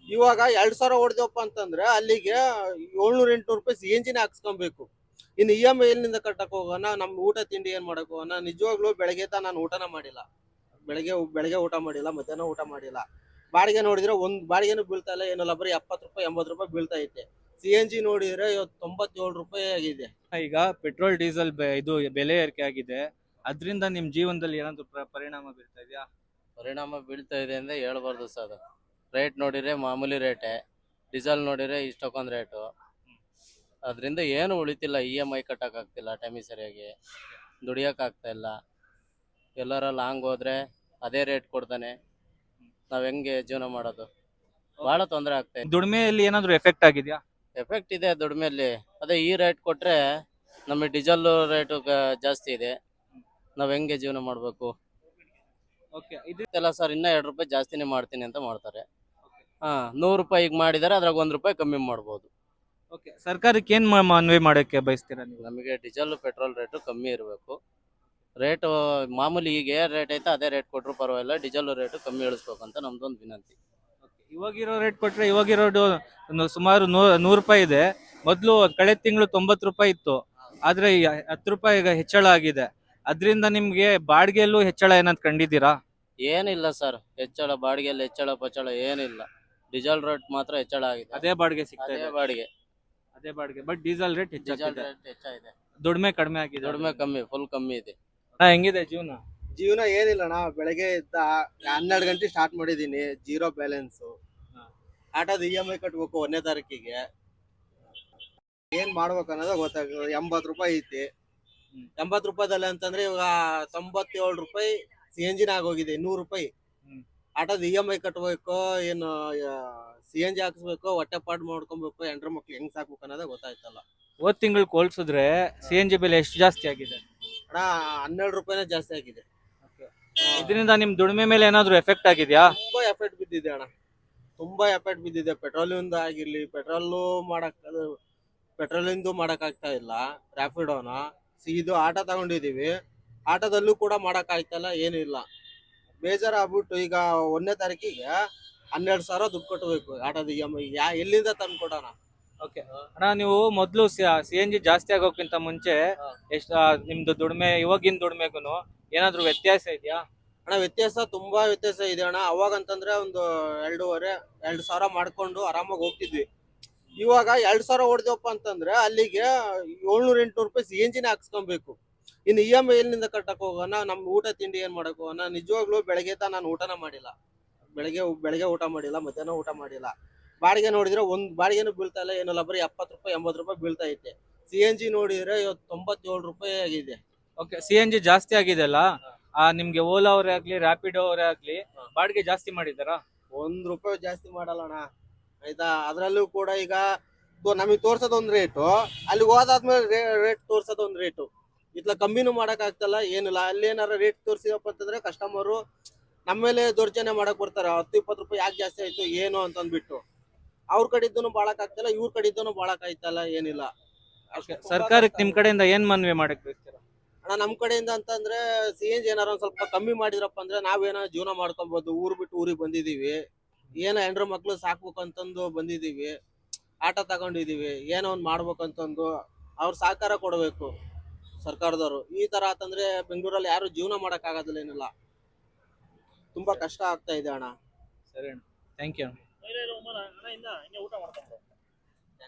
ಇವಾಗ 2,000 ಹೊಡೆದಪ್ಪ ಅಂತಂದ್ರೆ ಅಲ್ಲಿಗೆ 700-800 ರೂಪಾಯಿ CNG ಹಾಕ್ಸ್ಕೊಬೇಕು. ಇನ್ನು EMI ಎಲ್ಲಿಂದ ಕಟ್ಟಕ್ ಹೋಗೋಣ, ನಮ್ ಊಟ ತಿಂಡಿ ಏನ್ ಮಾಡಕ್ ಹೋಗೋಣ? ನಿಜವಾಗ್ಲೂ ಬೆಳಗ್ಗೆ ನಾನು ಊಟನ ಮಾಡಿಲ್ಲ. ಬೆಳಗ್ಗೆ ಊಟ ಮಾಡಿಲ್ಲ, ಮಧ್ಯಾಹ್ನ ಊಟ ಮಾಡಿಲ್ಲ. ಬಾಡಿಗೆ ನೋಡಿದ್ರೆ ಒಂದ್ ಬಾಡಿಗೆನೂ ಬೀಳ್ತಾ ಇಲ್ಲ, ಏನಿಲ್ಲ, ಬರೀ 70 ರೂಪಾಯಿ 80 ರೂಪಾಯಿ ಬೀಳ್ತಾ ಐತೆ. CNG ನೋಡಿದ್ರೆ ಇವತ್ತು 97 ರೂಪಾಯಿ ಆಗಿದೆ. ಈಗ ಪೆಟ್ರೋಲ್ ಡೀಸೆಲ್ ಇದು ಬೆಲೆ ಏರಿಕೆ ಆಗಿದೆ. ಅದರಿಂದ ನಿಮ್ ಜೀವನದಲ್ಲಿ ಏನಾದ್ರು ಪರಿಣಾಮ ಬೀರ್ತಾ ಇದೆಯಾ? ಪರಿಣಾಮ ಬೀಳ್ತಾ ಇದೆ ಅಂದ್ರೆ ಹೇಳ್ಬಾರ್ದು ಸರ್. ರೇಟ್ ನೋಡಿದ್ರೆ ಮಾಮೂಲಿ ರೇಟೇ, ಡೀಸೆಲ್ ನೋಡಿದ್ರೆ ಇಷ್ಟಕ್ಕೊಂದು ರೇಟು. ಅದರಿಂದ ಏನು ಉಳಿತಿಲ್ಲ. EMI ಕಟ್ಟಕ್ ಆಗ್ತಿಲ್ಲ ಟೈಮಿಗೆ ಸರಿಯಾಗಿ, ದುಡಿಯಕ್ ಆಗ್ತಾ ಇಲ್ಲ. ಎಲ್ಲರ ಲಾಂಗ್ ಹೋದ್ರೆ ಅದೇ ರೇಟ್ ಕೊಡ್ತಾನೆ, ನಾವ್ ಹೆಂಗೆ ಜೀವನ ಮಾಡೋದು? ಬಹಳ ತೊಂದರೆ ಆಗ್ತಾ ಇದೆ. ದುಡಿಮೆಯಲ್ಲಿ ಏನಾದ್ರು ಎಫೆಕ್ಟ್ ಆಗಿದೆಯಾ? ಎಫೆಕ್ಟ್ ಇದೆ ದುಡಿಮೆಯಲ್ಲಿ. ಅದೇ ಈ ರೇಟ್ ಕೊಟ್ರೆ ನಮಗೆ ಡೀಸೆಲ್ ರೇಟು ಜಾಸ್ತಿ ಇದೆ, ನಾವ್ ಹೆಂಗೆ ಜೀವನ ಮಾಡ್ಬೇಕು? ಓಕೆ, ಎಲ್ಲ ಸರ್ ಇನ್ನ 2 ರೂಪಾಯಿ ಜಾಸ್ತಿನೇ ಮಾಡ್ತೀನಿ ಅಂತ ಮಾಡ್ತಾರೆ. 100 ರೂಪಾಯಿ ಈಗ ಮಾಡಿದಾರೆ, ಅದ್ರಾಗ 1 ರೂಪಾಯಿ ಕಮ್ಮಿ ಮಾಡ್ಬೋದು. ಓಕೆ, ಸರ್ಕಾರಕ್ಕೆ ಏನ್ ಮನವಿ ಮಾಡಕ್ಕೆ ಬಯಸ್ತೀರಾ ನೀವು? ನಮಗೆ ಡೀಸೆಲ್ ಪೆಟ್ರೋಲ್ ರೇಟು ಕಮ್ಮಿ ಇರಬೇಕು. ರೇಟು ಮಾಮೂಲಿ ಈಗ ಏನ್ ರೇಟ್ ಐತೆ ಅದೇ ರೇಟ್ ಕೊಟ್ಟರು ಪರವಾಗಿಲ್ಲ, ಡೀಸೆಲ್ ರೇಟು ಕಮ್ಮಿ ಇಳಿಸ್ಬೇಕು ಅಂತ ನಮ್ದೊಂದು ವಿನಂತಿ. ಇವಾಗಿರೋ ರೇಟ್ ಕೊಟ್ರೆ ಇವಾಗಿರೋದು ಸುಮಾರು 100 ರೂಪಾಯಿ ಇದೆ. ಮೊದಲು ಕಳೆದ ತಿಂಗಳು 90 ರೂಪಾಯಿ ಇತ್ತು. ಆದ್ರೆ 10 ರೂಪಾಯಿ ಈಗ ಹೆಚ್ಚಳ ಆಗಿದೆ. ಅದರಿಂದ ನಿಮ್ಗೆ ಬಾಡಿಗೆಯಲ್ಲೂ ಹೆಚ್ಚಳ ಏನಾದ್ರು ಕಂಡಿದ್ದೀರಾ? ಏನಿಲ್ಲ ಸರ್, ಹೆಚ್ಚಳ ಬಾಡಿಗೆಯಲ್ಲಿ ಹೆಚ್ಚಳ ಪಚ್ಚಳ ಏನಿಲ್ಲ. ಡೀಸೆಲ್ ರೇಟ್ ಮಾತ್ರ ಹೆಚ್ಚಳ ಆಗಿದೆ. ಅದೇ ಬಾಡಿಗೆ ಸಿಗ್ತಾ ಅದೇ ಇದೆ. ಬಾಡಿಗೆ, ಅದೇ ಬಾಡಿಗೆ, ಬಟ್ ಡೀಸೆಲ್ ರೇಟ್ ಡೀಸೆಲ್ ಹೆಚ್ಚಾಗಿದೆ. ರೇಟ್ ಹೆಚ್ಚಾಗಿದೆ. ದುಡಿಮೆ ಕಡಿಮೆ ಆಗಿದೆ. ದುಡಿಮೆ ಕಮ್ಮಿ, ಫುಲ್ ಕಮ್ಮಿ ಇದೆ. ಹೆಂಗಿದೆ ಜೀವನ? ಜೀವನ ಏನಿಲ್ಲಣ್ಣ, ಬೆಳಗ್ಗೆ ಎದ್ದ 12 ಗಂಟೆ ಸ್ಟಾರ್ಟ್ ಮಾಡಿದೀನಿ, ಜೀರೋ ಬ್ಯಾಲೆನ್ಸ್. ಆಟೋದ EMI ಕಟ್ಬೇಕು 1ನೇ ತಾರೀಕಿಗೆ. ಏನ್ ಮಾಡ್ಬೇಕು ಅನ್ನೋದು ಗೊತ್ತಾಗ. 80 ರೂಪಾಯಿ ಐತಿ. 80 ರೂಪಾಯಿದಲ್ಲಿ ಅಂತಂದ್ರೆ ಇವಾಗ 97 ರೂಪಾಯಿ CNG ಆಗೋಗಿದೆ. 100 ರೂಪಾಯಿ ಆಟೋದ EMI ಕಟ್ಬೇಕು, ಏನು CNG ಹಾಕ್ಸ್ಬೇಕು, ಹೊಟ್ಟೆ ಪಾಡ್ ಮಾಡ್ಕೊಬೇಕು, ಹೆಂಡ್ರ ಮಕ್ಳು ಹೆಂಗ್ ಸಾಕ್ಬೇಕು ಅನ್ನೋದೇ ಗೊತ್ತಾಯ್ತಲ್ಲ. ಹೋದ್ ತಿಂಗಳು ಹೋಲ್ಸಿದ್ರೆ CNG ಬೆಲೆ ಎಷ್ಟು ಜಾಸ್ತಿ ಆಗಿದೆ? ಅಣ್ಣ 12 ರೂಪಾಯಿನೇ ಜಾಸ್ತಿ ಆಗಿದೆ. ಇದರಿಂದ ನಿಮ್ ದುಡಿಮೆ ಮೇಲೆ ಏನಾದ್ರು ಎಫೆಕ್ಟ್ ಆಗಿದ್ಯಾ? ತುಂಬಾ ಎಫೆಕ್ಟ್ ಬಿದ್ದಿದೆ ಅಣ್ಣ, ತುಂಬಾ ಎಫೆಕ್ಟ್ ಬಿದ್ದಿದೆ. ಪೆಟ್ರೋಲಿಂದ ಆಗಿರ್ಲಿ, ಪೆಟ್ರೋಲಿಂದು ಮಾಡಕ್ ಆಗ್ತಾ ಇಲ್ಲ. ರ್ಯಾಪಿಡೋನ ಇದು ಆಟೋ ತಗೊಂಡಿದೀವಿ, ಆಟೋದಲ್ಲೂ ಕೂಡ ಮಾಡಕ್ ಆಗ್ತಾ ಇಲ್ಲ, ಏನಿಲ್ಲ. ಬೇಜಾರಾಗ್ಬಿಟ್ಟು ಈಗ 1ನೇ ತಾರೀಕಿಗೆ 12,000 ದುಡ್ಡು ಕಟ್ಟಬೇಕು ಆಟೋದ EMI. ಎಲ್ಲಿಂದ ತಂದು ಕೊಡೋಣ? ಓಕೆ ಅಣ್ಣ, ನೀವು ಮೊದಲು CNG ಜಾಸ್ತಿ ಆಗೋಕ್ಕಿಂತ ಮುಂಚೆ ಎಷ್ಟು ನಿಮ್ದು ದುಡಿಮೆ ಇವಾಗಿನ ದುಡಿಮೆಗೂ ಏನಾದ್ರು ವ್ಯತ್ಯಾಸ ಇದೆಯಾ? ಅಣ್ಣ ವ್ಯತ್ಯಾಸ, ತುಂಬಾ ವ್ಯತ್ಯಾಸ ಇದೆ ಅಣ್ಣ. ಅವಾಗ ಅಂತಂದ್ರೆ ಒಂದು 2,500 ಮಾಡ್ಕೊಂಡು ಆರಾಮಾಗಿ ಹೋಗ್ತಿದ್ವಿ. ಇವಾಗ 2,000 ಹೊಡೆದಪ್ಪ ಅಂತಂದ್ರೆ ಅಲ್ಲಿಗೆ 700-800 ರೂಪಾಯಿ CNG ಹಾಕ್ಸ್ಕೊಬೇಕು. ಇನ್ನು EMI ಎಲ್ಲಿಂದ ಕಟ್ಟಕ್ ಹೋಗೋಣ, ನಮ್ ಊಟ ತಿಂಡಿ ಏನ್ ಮಾಡಕ್ ಹೋಗೋಣ? ನಿಜವಾಗ್ಲೂ ಬೆಳಗ್ಗೆ ನಾನು ಊಟನ ಮಾಡಿಲ್ಲ. ಬೆಳಗ್ಗೆ ಊಟ ಮಾಡಿಲ್ಲ, ಮಧ್ಯಾಹ್ನ ಊಟ ಮಾಡಿಲ್ಲ. ಬಾಡಿಗೆ ನೋಡಿದ್ರೆ ಒಂದ್ ಬಾಡಿಗೆನೂ ಬೀಳ್ತಾ ಇಲ್ಲ, ಏನಿಲ್ಲ, ಬರೀ 70 ರೂಪಾಯಿ 80 ರೂಪಾಯಿ ಬೀಳ್ತಾ ಐತೆ. CNG ನೋಡಿದ್ರೆ ಇವತ್ತು 97 ರೂಪಾಯಿ ಆಗಿದೆ. ಓಕೆ, CNG ಜಾಸ್ತಿ ಆಗಿದೆ ಅಲ್ಲ, ನಿಮ್ಗೆ ಓಲಾ ಅವರೇ ಆಗ್ಲಿ ರ್ಯಾಪಿಡೋ ಅವರೇ ಆಗ್ಲಿ ಬಾಡಿಗೆ ಜಾಸ್ತಿ ಮಾಡಿದಾರಾ? 1 ರೂಪಾಯಿ ಜಾಸ್ತಿ ಮಾಡಲ್ಲಣ್ಣ, ಆಯ್ತಾ? ಅದ್ರಲ್ಲೂ ಕೂಡ ಈಗ ನಮಗೆ ತೋರ್ಸೋದ್ ಒಂದ್ ರೇಟು, ಅಲ್ಲಿ ಹೋದಾದ್ಮೇಲೆ ರೇಟ್ ತೋರ್ಸೋದ್ ಒಂದ್ ರೇಟು. ಇತ್ಲ ಕಮ್ಮಿನೂ ಮಾಡಕ್ ಆಗ್ತಲ್ಲ, ಏನಿಲ್ಲ. ಅಲ್ಲಿ ಏನಾರ ರೇಟ್ ತೋರ್ಸಿದಪ್ಪ ಅಂತಂದ್ರೆ ಕಸ್ಟಮರು ನಮ್ಮ ಮೇಲೆ ದೌರ್ಜನ್ಯ ಮಾಡಕ್ ಬರ್ತಾರೆ. 10-20 ರೂಪಾಯಿ ಯಾಕೆ ಜಾಸ್ತಿ ಆಯ್ತು ಏನು ಅಂತಂದ್ಬಿಟ್ಟು. ಅವ್ರ ಕಡೆದ್ದೂ ಬಾಳಕ್ ಆಗ್ತಲ್ಲ, ಇವ್ರ ಕಡೆದ್ದೂ ಬಾಳಕ್ ಆಯ್ತಲ್ಲ, ಏನಿಲ್ಲ. ಸರ್ಕಾರಕ್ಕೆ ನಿಮ್ ಕಡೆಯಿಂದ ಏನ್ ಮನವಿ ಮಾಡಕ್ ಬಯಸ್ತೀರಾ? ಅಣ್ಣ ನಮ್ ಕಡೆಯಿಂದ ಅಂತಂದ್ರೆ CNG ಏನಾರ ಒಂದ್ ಸ್ವಲ್ಪ ಕಮ್ಮಿ ಮಾಡಿದ್ರಪ್ಪ ಅಂದ್ರೆ ನಾವೇನೋ ಜೀವನ ಮಾಡ್ಕೊಬಹುದು. ಊರ್ ಬಿಟ್ಟು ಊರಿಗೆ ಬಂದಿದೀವಿ, ಏನೋ ಹೆಂಡ್ರ ಮಕ್ಳು ಸಾಕ್ಬೇಕು ಅಂತಂದು ಬಂದಿದೀವಿ, ಆಟೋ ತಗೊಂಡಿದೀವಿ, ಏನೋ ಒಂದ್ ಮಾಡ್ಬೇಕಂತಂದು ಅವ್ರ ಸಹಕಾರ ಕೊಡ್ಬೇಕು ಸರ್ಕಾರದವರು. ಈ ತರ ಆತಂದ್ರೆ ಬೆಂಗಳೂರಲ್ಲಿ ಯಾರು ಜೀವನ ಮಾಡಕ್ ಆಗೋದಿಲ್ಲ, ಏನಿಲ್ಲ. ತುಂಬಾ ಕಷ್ಟ ಆಗ್ತಾ ಇದೆ ಅಣ್ಣ. ಸರಿ ಅಣ್ಣ, ಥ್ಯಾಂಕ್ ಯು.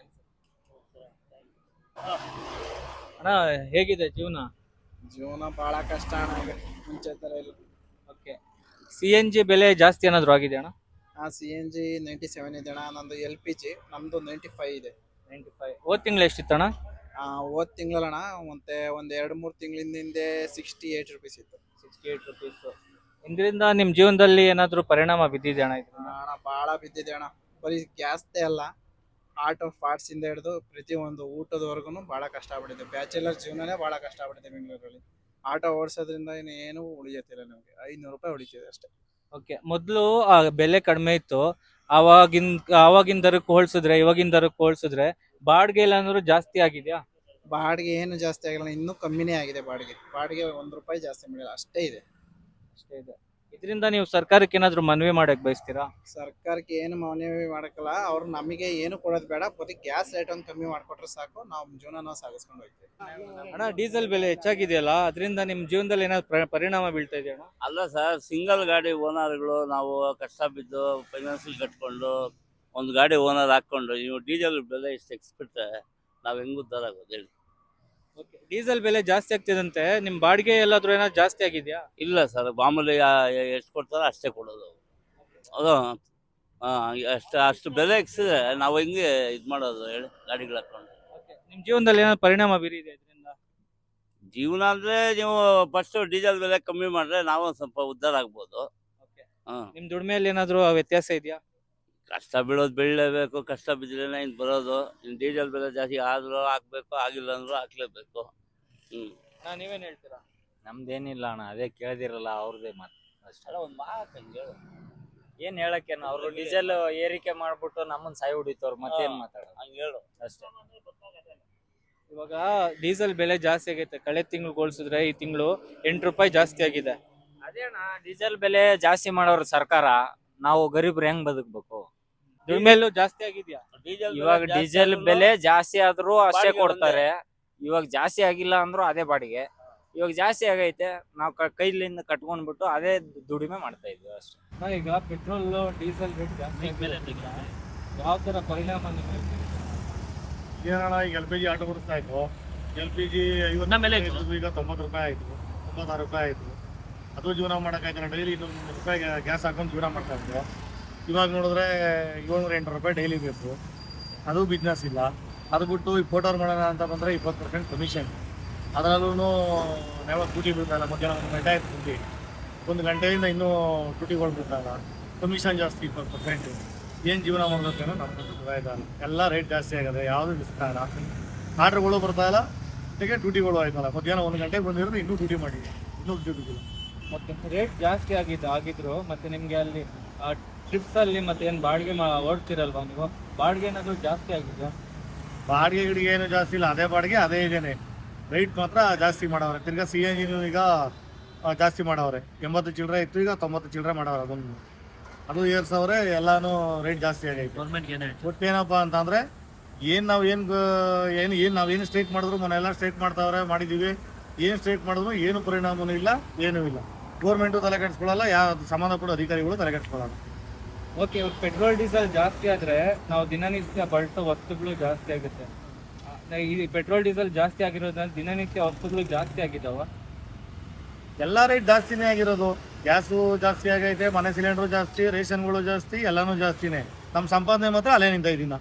ಅಣ್ಣ, ಹೇಗಿದೆ ಜೀವನ? ಜೀವನ ಬಹಳ ಕಷ್ಟ ಅಣ್ಣ, ಈಗ ಮುಂಚೆ ತರ ಇಲ್ಲ. ಓಕೆ, CNG ಬೆಲೆ ಜಾಸ್ತಿ ಏನಾದ್ರು ಆಗಿದೆ ಅಣ್ಣ? CNG 97 ಇದೆ ಅಣ್ಣ, ನಂದು LPG ನಮ್ದು 95 ಇದೆ. 95. ಹೋದ್ ತಿಂಗಳು ಎಷ್ಟಿತ್ತಣ್ಣ? ಹೋದ್ ತಿಂಗಳಣ್ಣ, ಮತ್ತೆ ಒಂದ್ 2-3 ತಿಂಗಳಿಂದ ಹಿಂದೆ 68 ರೂಪೀಸ್ ಇತ್ತು. 68 ರುಪೀಸ್. ಇದರಿಂದ ನಿಮ್ ಜೀವನದಲ್ಲಿ ಏನಾದ್ರು ಪರಿಣಾಮ ಬಿದ್ದಿದೆ ಅಣ್ಣ ಇದರಿಂದ? ಅಣ್ಣ ಬಹಳ ಬಿದ್ದಿದೆ ಅಣ್ಣ. ಬರೀ ಗ್ಯಾಸ್ದೇ ಅಲ್ಲ, ಆಟೋ ಪಾರ್ಟ್ಸ್ ಇಂದ ಹಿಡಿದು ಪ್ರತಿಯೊಂದು ಊಟದವರೆಗೂ ಬಹಳ ಕಷ್ಟ ಆಗ್ಬಿಟ್ಟಿದೆ. ಬ್ಯಾಚುಲರ್ ಜೀವನನೇ ಬಹಳ ಕಷ್ಟ ಆಗ್ಬಿಟ್ಟಿದೆ ಬೆಂಗಳೂರಲ್ಲಿ. ಆಟೋ ಓಡಿಸೋದ್ರಿಂದ ಏನು ಉಳಿಯತ್ತಿಲ್ಲ, ನಮಗೆ 500 ರೂಪಾಯಿ ಉಳಿತಿದೆ ಅಷ್ಟೇ. ಓಕೆ, ಮೊದಲು ಬೆಲೆ ಕಡಿಮೆ ಇತ್ತು. ಆವಾಗಿನ ದರಕ್ಕೆ ಹೋಲಿಸಿದ್ರೆ ಇವಾಗಿನ ದರಕ್ಕೆ ಹೋಲಿಸಿದ್ರೆ ಬಾಡಿಗೆ ಎಲ್ಲ ಅಂದ್ರೂ ಜಾಸ್ತಿ ಆಗಿದೆಯಾ? ಬಾಡಿಗೆ ಏನು ಜಾಸ್ತಿ ಆಗಿಲ್ಲ, ಇನ್ನೂ ಕಮ್ಮಿನೇ ಆಗಿದೆ ಬಾಡಿಗೆ. 1 ರೂಪಾಯಿ ಜಾಸ್ತಿ ಮಾಡಿಲ್ಲ, ಅಷ್ಟೇ ಇದೆ. ಅಷ್ಟೇ ಇದೆ. ಇದರಿಂದ ನೀವು ಸರ್ಕಾರಕ್ಕೆ ಏನಾದ್ರು ಮನವಿ ಮಾಡಕ್ ಬಯಸ್ತೀರಾ? ಸರ್ಕಾರಕ್ಕೆ ಏನು ಮನವಿ ಮಾಡಕ್ಕಲ್ಲ, ಅವ್ರು ನಮಗೆ ಏನು ಕೊಡೋದು ಬೇಡ, ಬರೀ ಗ್ಯಾಸ್ ರೇಟ್ ಒಂದು ಕಮ್ಮಿ ಮಾಡಿಕೊಟ್ರೆ ಸಾಕು, ನಾವು ಜೀವನ ನಾವು ಸಾಗಿಸ್ಕೊಂಡು ಹೋಗ್ತೀವಿ. ಅಣ್ಣ, ಡೀಸೆಲ್ ಬೆಲೆ ಹೆಚ್ಚಾಗಿದೆಯಲ್ಲ, ಅದರಿಂದ ನಿಮ್ ಜೀವನದಲ್ಲಿ ಏನಾದ್ರು ಪರಿಣಾಮ ಬೀಳ್ತಾ ಇದೆಯಾ ಅಣ್ಣ? ಅಲ್ಲ ಸರ್, ಸಿಂಗಲ್ ಗಾಡಿ ಓನರ್ಗಳು ನಾವು ಕಷ್ಟ ಬಿದ್ದು ಫೈನಾನ್ಸಿಯಲ್ ಕಟ್ಕೊಂಡು ಒಂದು ಗಾಡಿ ಓನರ್ ಹಾಕೊಂಡು ನೀವು ಡೀಸೆಲ್ ಬೆಲೆ ಇಷ್ಟು ಎಕ್ಸ್ಬಿಟ್ರೆ ನಾವು ಹೆಂಗ್ ಉದ್ಧಾರ ಆಗೋದು ಹೇಳಿ? ಡೀಸೆಲ್ ಬೆಲೆ ಜಾಸ್ತಿ ಆಗ್ತಿದಂತೆ, ನಿಮ್ ಬಾಡಿಗೆ ಎಲ್ಲಾದ್ರೂ ಏನಾದ್ರು ಜಾಸ್ತಿ ಆಗಿದ್ಯಾ? ಇಲ್ಲ ಸರ್, ಮಾಮೂಲಿ ಎಷ್ಟು ಕೊಡ್ತಾರೋ ಅಷ್ಟೇ ಕೊಡೋದು. ಅದು ಅಷ್ಟು ಬೆಲೆ ಎಕ್ಸಿದ್ರೆ ನಾವು ಹೆಂಗೆ ಇದು ಮಾಡೋದು ಹೇಳಿ, ಗಾಡಿಗಳು ಹಾಕೊಂಡು? ನಿಮ್ ಜೀವನದಲ್ಲಿ ಏನಾದ್ರು ಪರಿಣಾಮ ಬೀರಿದೆ ಇದರಿಂದ? ಜೀವನ ಅಂದ್ರೆ ನೀವು ಫಸ್ಟ್ ಡೀಸೆಲ್ ಬೆಲೆ ಕಮ್ಮಿ ಮಾಡಿದ್ರೆ ನಾವು ಒಂದು ಸ್ವಲ್ಪ ಉದ್ಧಾರ ಆಗ್ಬೋದು. ನಿಮ್ ದುಡಿಮೆಯಲ್ಲಿ ಏನಾದ್ರು ವ್ಯತ್ಯಾಸ ಇದೆಯಾ? ಕಷ್ಟ ಬೀಳೋದು ಬೀಳಲೇಬೇಕು, ಕಷ್ಟ ಬಿದ್ರೇನೆ ಇನ್ನು ಬರೋದು. ಇನ್ನು ಡೀಸೆಲ್ ಬೆಲೆ ಜಾಸ್ತಿ ಆದ್ರೂ ಹಾಕ್ಬೇಕು, ಆಗಿಲ್ಲ ಅಂದ್ರೂ ಹಾಕ್ಲೇಬೇಕು. ನೀವೇನ್ ಹೇಳ್ತೀರಾ? ನಮ್ದೇನಿಲ್ಲ ಅಣ್ಣ, ಅದೇ ಕೇಳ್ದಿರಲ್ಲ ಅವ್ರದೇ ಮಾತು ಅಷ್ಟೇ. ಒಂದು ಮಾತು ಹಂಗೆ ಹೇಳು. ಏನ್ ಹೇಳಕ್ಕೇನು, ಅವ್ರು ಡೀಸೆಲ್ ಏರಿಕೆ ಮಾಡ್ಬಿಟ್ಟು ನಮ್ಮನ್ನ ಸಾಯಿ ಹೊಡಿತವ್ರು, ಮತ್ತೇನ್ ಮಾತಾಡೋದು ಹಂಗೆ ಹೇಳು ಅಷ್ಟೇ. ಇವಾಗ ಡೀಸೆಲ್ ಬೆಲೆ ಜಾಸ್ತಿ ಆಗೈತೆ, ಕಳೆದ ತಿಂಗಳು ಹೋಲಿಸಿದ್ರೆ ಈ ತಿಂಗಳು 8 ರೂಪಾಯಿ ಜಾಸ್ತಿ ಆಗಿದೆ. ಅದೇ ಅಣ್ಣ, ಡೀಸೆಲ್ ಬೆಲೆ ಜಾಸ್ತಿ ಮಾಡೋರು ಸರ್ಕಾರ, ನಾವು ಗರೀಬ್ರು ಹೆಂಗ್ ಬದುಕ್ಬೇಕು? ದುಡಿಮೆಲ್ಲೂ ಜಾಸ್ತಿ ಆಗಿದ್ಯಾ? ಇವಾಗ ಡೀಸೆಲ್ ಬೆಲೆ ಜಾಸ್ತಿ ಆದ್ರೂ ಅಷ್ಟೇ ಕೊಡ್ತಾರೆ, ಇವಾಗ ಜಾಸ್ತಿ ಆಗಿಲ್ಲ ಅಂದ್ರೂ ಅದೇ ಬಾಡಿಗೆ. ಇವಾಗ ಜಾಸ್ತಿ ಆಗೈತೆ, ನಾವು ಕೈಲಿಂದ ಕಟ್ಕೊಂಡ್ಬಿಟ್ಟು ಅದೇ ದುಡಿಮೆ ಮಾಡ್ತಾ ಇದ್ವಿ ಅಷ್ಟೇ. ಈಗ ಪೆಟ್ರೋಲ್ ಡೀಸೆಲ್ ರೇಟ್ ಜಾಸ್ತಿ ಯಾವ ತರ ಪರಿಣಾಮ ಏನಣ್ಣ, ಈಗ LPG ಆಟೋ ಓಡಿಸ್ತಾ ಇತ್ತು, LPG 50 ಈಗ 90 ರೂಪಾಯಿ ಆಯ್ತು, 96 ರೂಪಾಯಿ ಆಯ್ತು. ಅದು ಜೀವನ ಮಾಡೋಕ್ಕಾಯ್ತು. ಡೈಲಿ 200 ರೂಪಾಯಿ ಗ್ಯಾಸ್ ಹಾಕೊಂಡು ಜೀವನ ಮಾಡ್ತಾ ಇದ್ದೆ. ಇವಾಗ ನೋಡಿದ್ರೆ 700-800 ರೂಪಾಯಿ ಡೈಲಿ ಬೇಕು. ಅದು ಬಿಸ್ನೆಸ್ ಇಲ್ಲ. ಅದು ಬಿಟ್ಟು ಈ ಫೋಟೋರ್ ಮಾಡೋಣ ಅಂತ ಬಂದರೆ 20% ಕಮಿಷನ್. ಅದರಲ್ಲೂ ಯಾವಾಗ ಡ್ಯೂಟಿ ಬೀಳ್ತಾಯಿಲ್ಲ, ಮಧ್ಯಾಹ್ನ 1 ಗಂಟೆ ಆಯ್ತು ಡ್ಯೂಟಿ, 1 ಗಂಟೆಯಿಂದ ಇನ್ನೂ ಡ್ಯೂಟಿಗಳು ಬೀಳ್ತಾಯಿಲ್ಲ, ಕಮಿಷನ್ ಜಾಸ್ತಿ 20%. ಏನು ಜೀವನ ಮಾಡಬೇಕೇನೋ ನಮ್ಗೆ ಗೊತ್ತಾಯ್ತಲ್ಲ. ಎಲ್ಲ ರೇಟ್ ಜಾಸ್ತಿ ಆಗಿದೆ, ಯಾವುದು ಇಷ್ಟ ಇಲ್ಲ. ಆರ್ಡ್ರ್ಗಳು ಬರ್ತಾಯಿಲ್ಲ, ಜೊತೆಗೆ ಡ್ಯೂಟಿಗಳು ಆಯ್ತಲ್ಲ. ಮಧ್ಯಾಹ್ನ 1 ಗಂಟೆಗೆ ಬಂದಿರೋದು ಇನ್ನೂ ಡ್ಯೂಟಿ ಮಾಡಿ, ಇನ್ನೂ ಡ್ಯೂಟಿಗಳು. ಮತ್ತೆ ರೇಟ್ ಜಾಸ್ತಿ ಆಗಿದ್ರು ಮತ್ತೆ ನಿಮ್ಗೆ ಅಲ್ಲಿ ಟ್ರಿಪ್ಸ್ ಅಲ್ಲಿ ಮತ್ತೆ ಏನ್ ಬಾಡಿಗೆ ಓಡ್ತಿರಲ್ವಾ ನೀವು? ಬಾಡಿಗೆ ಏನಾದ್ರು ಜಾಸ್ತಿ ಆಗಿದೆ? ಬಾಡಿಗೆ ಗಿಡಿಗೆ ಏನು ಜಾಸ್ತಿ ಇಲ್ಲ, ಅದೇ ಬಾಡಿಗೆ ಅದೇ ಇದೇನೆ. ರೈಟ್ ಮಾತ್ರ ಜಾಸ್ತಿ ಮಾಡವ್ರೆ. ತಿರ್ಗಾ CNG ಈಗ ಜಾಸ್ತಿ ಮಾಡವ್ರೆ. 80 ಚಿಲ್ಲರೆ ಇತ್ತು, ಈಗ 90 ಚಿಲ್ಲರೆ ಮಾಡವ್ರೆ. ಅದು ಏರ್ಸವ್ರೆ. ಎಲ್ಲಾನು ರೇಟ್ ಜಾಸ್ತಿ ಆಗೈತೆ. ಒಟ್ಟೇನಪ್ಪ ಅಂತಂದ್ರೆ ನಾವೇನು ಸ್ಟ್ರೈಕ್ ಮಾಡಿದ್ರು ಮೊನ್ನೆಲ್ಲ ಸ್ಟ್ರೈಕ್ ಮಾಡಿದೀವಿ. ಏನು ಸ್ಟ್ರೈಕ್ ಮಾಡಿದ್ರು ಏನು ಪರಿಣಾಮನೂ ಇಲ್ಲ, ಏನೂ ಇಲ್ಲ. ಗೌರ್ಮೆಂಟು ತಲೆ ಕೆಡಿಸ್ಕೊಳ್ಳಲ್ಲ, ಯಾವ ಸಂಬಂಧಪಟ್ಟ ಅಧಿಕಾರಿಗಳು ತಲೆ ಕೆಡಿಸ್ಕೊಳ್ಳಲ್ಲ. ಓಕೆ, ಪೆಟ್ರೋಲ್ ಡೀಸೆಲ್ ಜಾಸ್ತಿ ಆದ್ರೆ ನಾವು ದಿನನಿತ್ಯ ಬಳಸೋ ವಸ್ತುಗಳು ಜಾಸ್ತಿ ಆಗುತ್ತೆ. ಈ ಪೆಟ್ರೋಲ್ ಡೀಸೆಲ್ ಜಾಸ್ತಿ ಆಗಿರೋದ್ರಿಂದ ದಿನನಿತ್ಯ ವಸ್ತುಗಳು ಜಾಸ್ತಿ ಆಗಿದಾವ? ಎಲ್ಲ ರೇಟ್ ಜಾಸ್ತಿನೇ ಆಗಿರೋದು. ಗ್ಯಾಸು ಜಾಸ್ತಿ ಆಗೈತೆ, ಮನೆ ಸಿಲಿಂಡ್ರು ಜಾಸ್ತಿ, ರೇಷನ್ಗಳು ಜಾಸ್ತಿ, ಎಲ್ಲಾನು ಜಾಸ್ತಿನೇ. ನಮ್ಮ ಸಂಪಾದನೆ ಮಾತ್ರ ಅಲ್ಲೇ ನಿಂತ ಇದೀನ,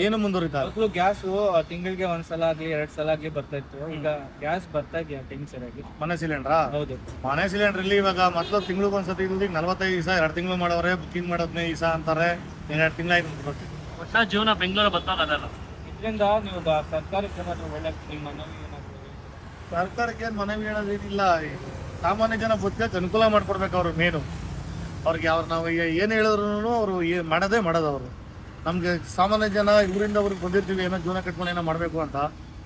ಏನು ಮುಂದುವರಿತಾ ಇಲ್ಲ. ಗ್ಯಾಸು ತಿಂಗಳಿಗೆ 1 ಸಲ ಆಗ್ಲಿ 2 ಸಲ ಆಗ್ಲಿ ಬರ್ತಾ ಇತ್ತು, ಈಗ ಗ್ಯಾಸ್ ಬರ್ತಾ ಇದೆಯಾ ಟೈಮ್ ಸರಿಯಾಗಿ? ಮನೆ ಸಿಲಿಂಡ್ರಾ? ಹೌದು. ಮನೆ ಸಿಲಿಂಡ್ರ್ ಇಲ್ಲಿ ಇವಾಗ ಮೊದಲು ತಿಂಗ್ಳಿಗೆ ಒಂದ್ಸತಿ ಇಲ್ದಿ 45 ದಿವಸ 2 ತಿಂಗಳು ಮಾಡವ್ರೆ. ಬುಕ್ಕಿಂಗ್ ಮಾಡೋದು 15 ದಿವಸ ಅಂತಾರೆ. 2 ತಿಂಗಳಾಯ್ತು. ಒಟ್ಟ ಜೀವನ ಬೆಂಗಳೂರು ಬತ್ತಲ್ಲ. ಇದರಿಂದ ನೀವು ಸರ್ಕಾರಕ್ಕೆ ಏನಾದ್ರು ಒಳ್ಳೆ ನಿಮ್ಮ ಮನವಿ ಏನಾದ್ರು? ಸರ್ಕಾರಕ್ಕೆ ಏನು ಮನವಿ ಹೇಳೋದೇನಿಲ್ಲ, ಸಾಮಾನ್ಯ ಜನ ಬದುಕಕ್ಕೆ ಅನುಕೂಲ ಮಾಡ್ಕೊಡ್ಬೇಕು. ಅವರು ಮೇನು ಅವ್ರಿಗೆ ನಾವು ಏನು ಹೇಳಿದ್ರು ಅವರು ಮಾಡೋದು ಅವರು. ನಮಗೆ ಸಾಮಾನ್ಯ ಜನ ಇವರಿಂದ ಅವ್ರಿಗೆ ಬಂದಿರ್ತೀವಿ, ಏನೋ ಜೀವನ ಕಟ್ಕೊಂಡು ಏನೋ ಮಾಡಬೇಕು ಅಂತ.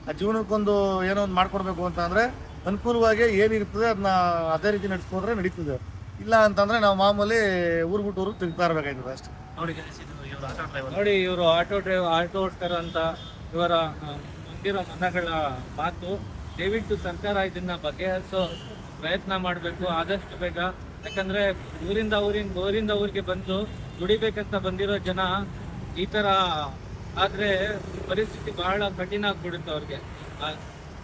ಆ ಜೀವನಕ್ಕೊಂದು ಏನೋ ಒಂದು ಮಾಡ್ಕೊಡ್ಬೇಕು ಅಂತ ಅಂದರೆ ಅನುಕೂಲವಾಗಿ ಏನಿರ್ತದೆ ಅದನ್ನ ಅದೇ ರೀತಿ ನಡೆಸ್ಕೊಂಡ್ರೆ ನಡೀತದೆ. ಇಲ್ಲ ಅಂತಂದರೆ ನಾವು ಮಾಮೂಲಿ ಊರು ಬಿಟ್ಟು ಊರಿಗೆ ತಿರುಗ್ತಾ ಇರಬೇಕಾಯ್ತದೆ ಅಷ್ಟೇ. ನೋಡಿ, ಇವರು ಆಟೋ ಓಡಿಸ್ತಾರ ಅಂತ ಇವರ ಮುಂದಿರೋ ಮನಗಳ ಮಾತು. ದಯವಿಟ್ಟು ಸರ್ಕಾರ ಇದನ್ನ ಬಗೆಹರಿಸೋ ಪ್ರಯತ್ನ ಮಾಡಬೇಕು ಆದಷ್ಟು ಬೇಗ. ಯಾಕಂದ್ರೆ ಊರಿಂದ ಊರಿಗೆ ಬಂದು ದುಡಿಬೇಕಂತ ಬಂದಿರೋ ಜನ ಈ ತರ ಆದ್ರೆ ಪರಿಸ್ಥಿತಿ ಬಹಳ ಕಠಿಣ ಆಗ್ಬಿಡುತ್ತೆ ಅವ್ರಿಗೆ.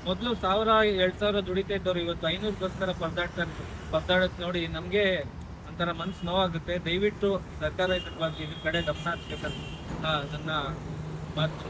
ಮೊದಲು 1000-2000 ದುಡಿತಾ ಇದ್ದವ್ರು ಇವತ್ತು 500ಗೋಸ್ಕರ ಪರದಾಡೋದು ನೋಡಿ ನಮ್ಗೆ ಒಂಥರ ಮನ್ಸು ನೋವಾಗುತ್ತೆ. ದಯವಿಟ್ಟು ಸರ್ಕಾರ ಇದ್ರ ಕಡೆ ಗಮನ ಹರಿಸ್ಬೇಕಂತ ನನ್ನ ಮಾತು.